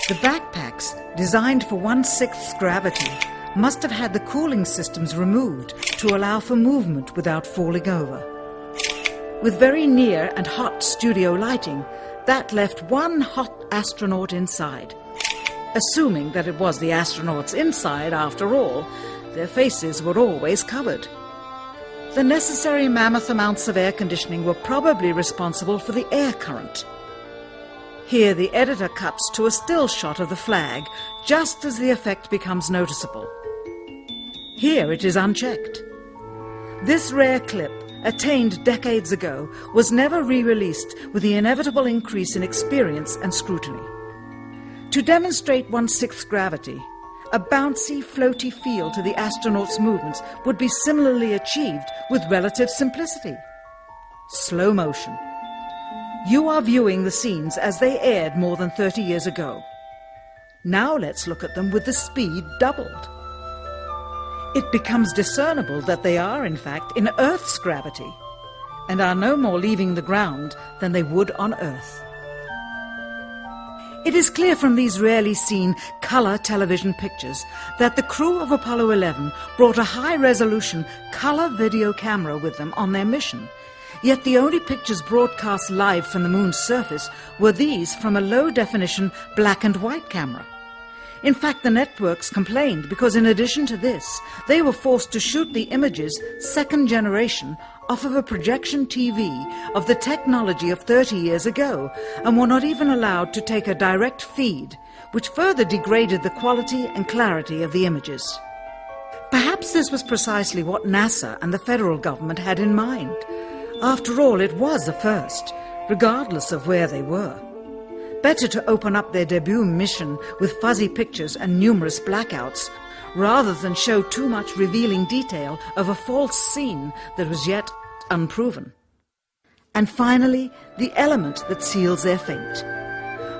The backpacks, designed for 1/6 gravity, must have had the cooling systems removed to allow for movement without falling over. With very near and hot studio lighting, that left one hot astronaut inside. Assuming that it was the astronauts inside after all, their faces were always covered. The necessary mammoth amounts of air conditioning were probably responsible for the air current. Here the editor cuts to a still shot of the flag, just as the effect becomes noticeable. Here it is unchecked. This rare clip, attained decades ago, was never re-released with the inevitable increase in experience and scrutiny. To demonstrate 1/6 gravity, a bouncy, floaty feel to the astronauts' movements would be similarly achieved with relative simplicity. Slow motion. You are viewing the scenes as they aired more than 30 years ago. Now let's look at them with the speed doubled. It becomes discernible that they are, in fact, in Earth's gravity, and are no more leaving the ground than they would on Earth. It is clear from these rarely seen colour television pictures that the crew of Apollo 11 brought a high-resolution colour video camera with them on their mission, yet the only pictures broadcast live from the moon's surface were these from a low-definition black and white camera. In fact, the networks complained because in addition to this, they were forced to shoot the images, second generation, off of a projection TV of the technology of 30 years ago, and were not even allowed to take a direct feed, which further degraded the quality and clarity of the images. Perhaps this was precisely what NASA and the federal government had in mind. After all, it was a first, regardless of where they were. Better to open up their debut mission with fuzzy pictures and numerous blackouts, rather than show too much revealing detail of a false scene that was yet unproven. And finally, the element that seals their fate.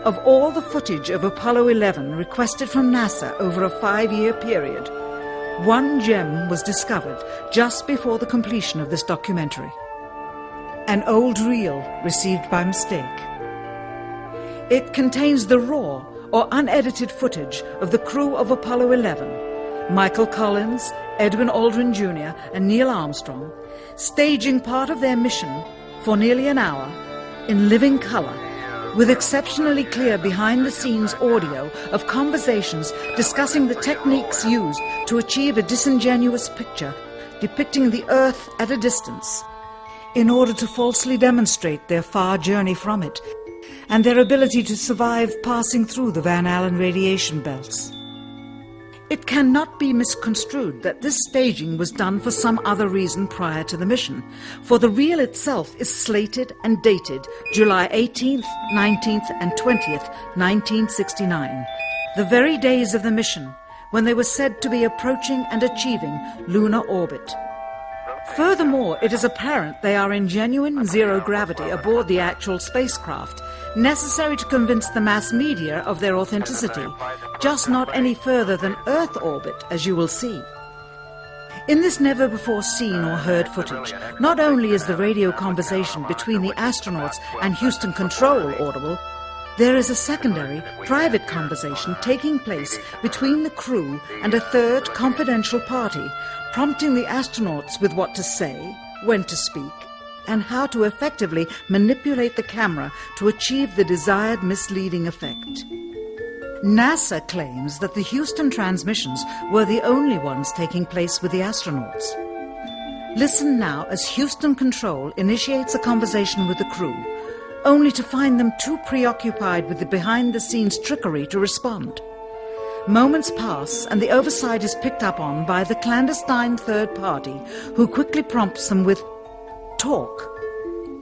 Of all the footage of Apollo 11 requested from NASA over a 5-year period, one gem was discovered just before the completion of this documentary. An old reel received by mistake. It contains the raw or unedited footage of the crew of Apollo 11, Michael Collins, Edwin Aldrin Jr. and Neil Armstrong, staging part of their mission for nearly an hour in living color, with exceptionally clear behind-the-scenes audio of conversations discussing the techniques used to achieve a disingenuous picture depicting the Earth at a distance, in order to falsely demonstrate their far journey from it and their ability to survive passing through the Van Allen radiation belts. It cannot be misconstrued that this staging was done for some other reason prior to the mission, for the reel itself is slated and dated July 18th, 19th and 20th, 1969, the very days of the mission when they were said to be approaching and achieving lunar orbit. Furthermore, it is apparent they are in genuine zero gravity aboard the actual spacecraft, necessary to convince the mass media of their authenticity, just not any further than Earth orbit, as you will see. In this never-before-seen or heard footage, not only is the radio conversation between the astronauts and Houston Control audible, there is a secondary, private conversation taking place between the crew and a third confidential party, prompting the astronauts with what to say, when to speak, and how to effectively manipulate the camera to achieve the desired misleading effect. NASA claims that the Houston transmissions were the only ones taking place with the astronauts. Listen now as Houston Control initiates a conversation with the crew, only to find them too preoccupied with the behind-the-scenes trickery to respond. Moments pass and the oversight is picked up on by the clandestine third party, who quickly prompts them with talk.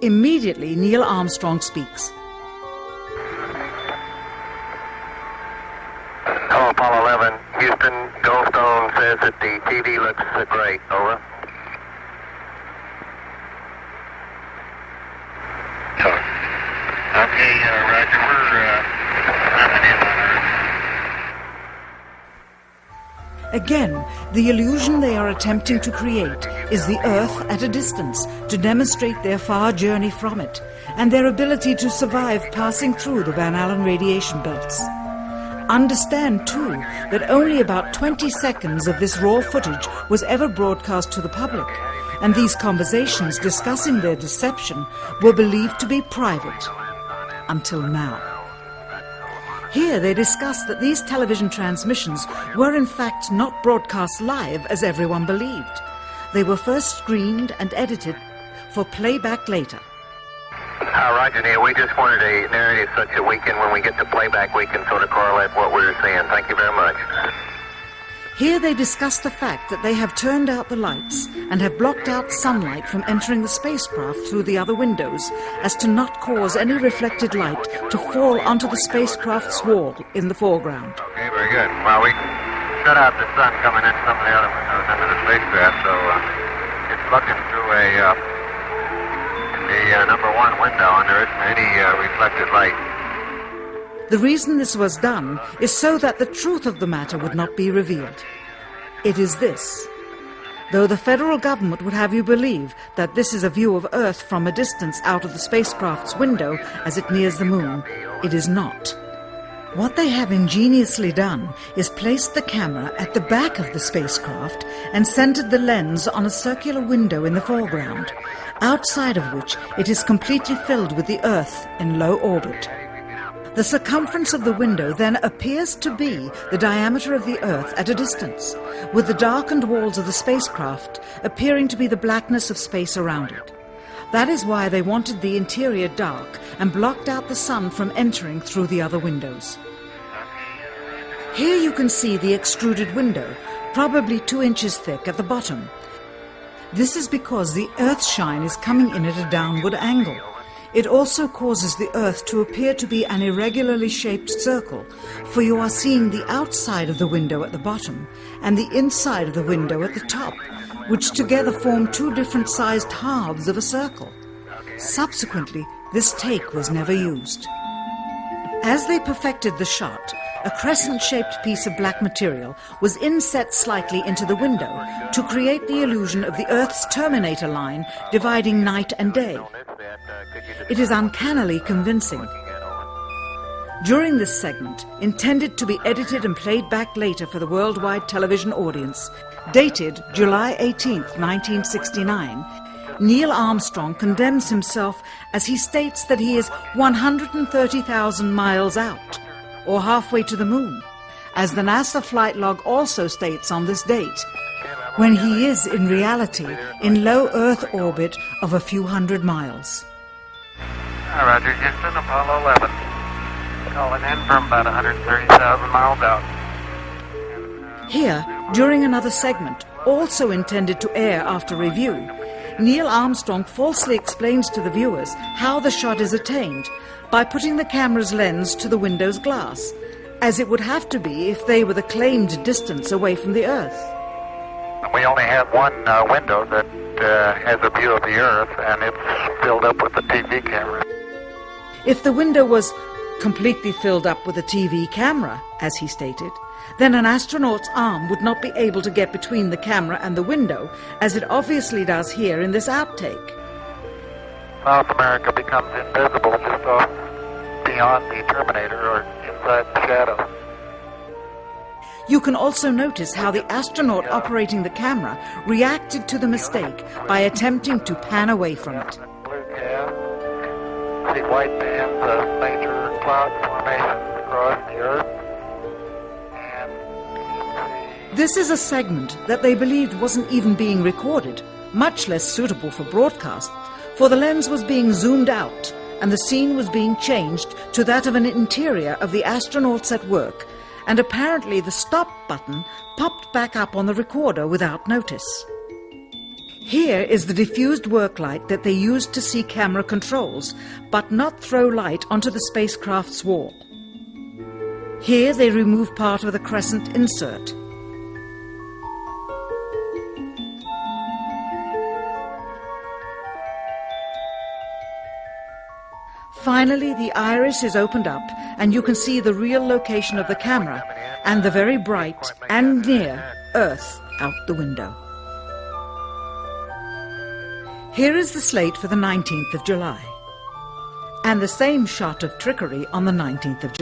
Immediately, Neil Armstrong speaks. Hello, Apollo 11. Houston, Goldstone says that the TV looks great. Over. Okay, Roger. We're coming in on Earth. Again, the illusion they are attempting to create is the Earth at a distance, to demonstrate their far journey from it, and their ability to survive passing through the Van Allen radiation belts. Understand, too, that only about 20 seconds of this raw footage was ever broadcast to the public, and these conversations discussing their deception were believed to be private. Until now. Here they discuss that these television transmissions were in fact not broadcast live as everyone believed. They were first screened and edited for playback later. Roger, Neil. We just wanted a narrative such that we can, when we get to playback, we can sort of correlate what we're seeing. Thank you very much. Here they discuss the fact that they have turned out the lights and have blocked out sunlight from entering the spacecraft through the other windows as to not cause any reflected light to fall onto the spacecraft's wall in the foreground. Okay, very good. Well, we shut out the sun coming in some of the other windows into the spacecraft, so it's looking through the number one window, and there isn't any reflected light. The reason this was done is so that the truth of the matter would not be revealed. It is this. Though the federal government would have you believe that this is a view of Earth from a distance out of the spacecraft's window as it nears the moon, it is not. What they have ingeniously done is placed the camera at the back of the spacecraft and centered the lens on a circular window in the foreground, outside of which it is completely filled with the Earth in low orbit. The circumference of the window then appears to be the diameter of the Earth at a distance, with the darkened walls of the spacecraft appearing to be the blackness of space around it. That is why they wanted the interior dark and blocked out the sun from entering through the other windows. Here you can see the extruded window, probably 2 inches thick at the bottom. This is because the Earth's shine is coming in at a downward angle. It also causes the Earth to appear to be an irregularly shaped circle, for you are seeing the outside of the window at the bottom and the inside of the window at the top, which together form 2 different sized halves of a circle. Subsequently, this take was never used. As they perfected the shot, a crescent-shaped piece of black material was inset slightly into the window to create the illusion of the Earth's terminator line dividing night and day. It is uncannily convincing. During this segment, intended to be edited and played back later for the worldwide television audience, dated July 18th, 1969, Neil Armstrong condemns himself as he states that he is 130,000 miles out, or halfway to the moon, as the NASA flight log also states on this date, when he is in reality in low Earth orbit of a few hundred miles. Roger, Houston, Apollo 11. Calling in from about 130,000 miles out. Here, during another segment, also intended to air after review, Neil Armstrong falsely explains to the viewers how the shot is attained by putting the camera's lens to the window's glass, as it would have to be if they were the claimed distance away from the Earth. We only have one window that has a view of the Earth, and it's filled up with the TV camera. If the window was completely filled up with a TV camera, as he stated, then an astronaut's arm would not be able to get between the camera and the window, as it obviously does here in this outtake. South America becomes invisible just off beyond the terminator or inside the shadow. You can also notice how the astronaut operating the camera reacted to the mistake by attempting to pan away from it. Blue cast, see white bands of major cloud formations across the Earth. This is a segment that they believed wasn't even being recorded, much less suitable for broadcast, for the lens was being zoomed out and the scene was being changed to that of an interior of the astronauts at work, and apparently the stop button popped back up on the recorder without notice. Here is the diffused work light that they used to see camera controls, but not throw light onto the spacecraft's wall. Here they remove part of the crescent insert. Finally, the iris is opened up and you can see the real location of the camera and the very bright and near Earth out the window. Here is the slate for the 19th of July, and the same shot of trickery on the 19th of July.